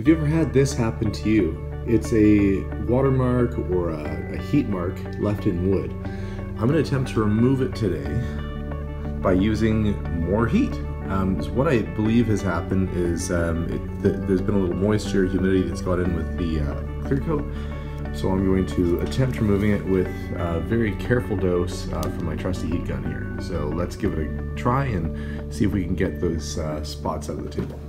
Have you ever had this happen to you? It's a watermark or a heat mark left in wood. I'm going to attempt to remove it today by using more heat. So what I believe has happened is there's been a little moisture, humidity that's got in with the clear coat. So I'm going to attempt removing it with a very careful dose from my trusty heat gun here. So let's give it a try and see if we can get those spots out of the table.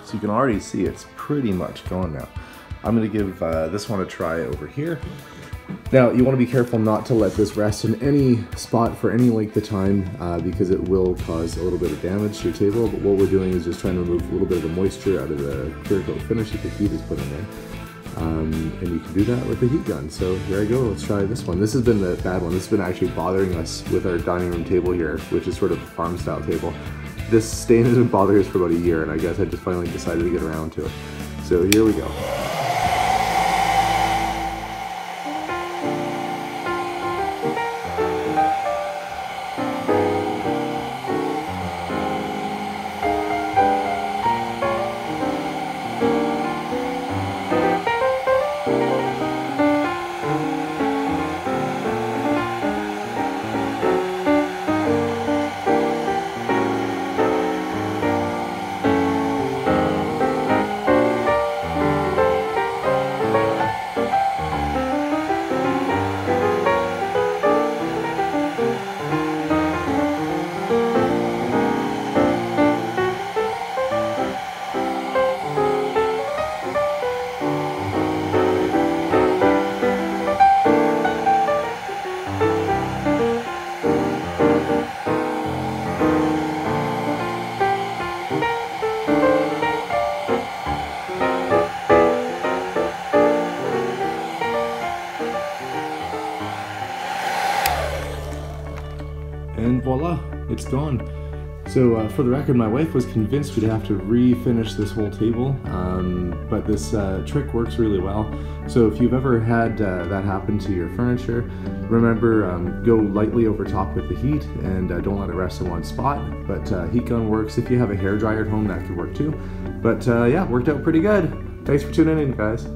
So you can already see it's pretty much gone now. I'm going to give this one a try over here. Now you want to be careful not to let this rest in any spot for any length of time because it will cause a little bit of damage to your table. But what we're doing is just trying to remove a little bit of the moisture out of the clear coat finish that the heat is put in there. And you can do that with the heat gun. So here I go, let's try this one. This has been the bad one. This has been actually bothering us with our dining room table here, which is sort of a farm style table. This stain has been bothering us for about a year, and I guess I just finally decided to get around to it. So here we go. And voila, it's gone. So for the record, my wife was convinced we'd have to refinish this whole table, but this trick works really well. So if you've ever had that happen to your furniture, remember go lightly over top with the heat and don't let it rest in one spot. But heat gun works. If you have a hairdryer at home, that could work too. But yeah, it worked out pretty good. Thanks for tuning in, guys.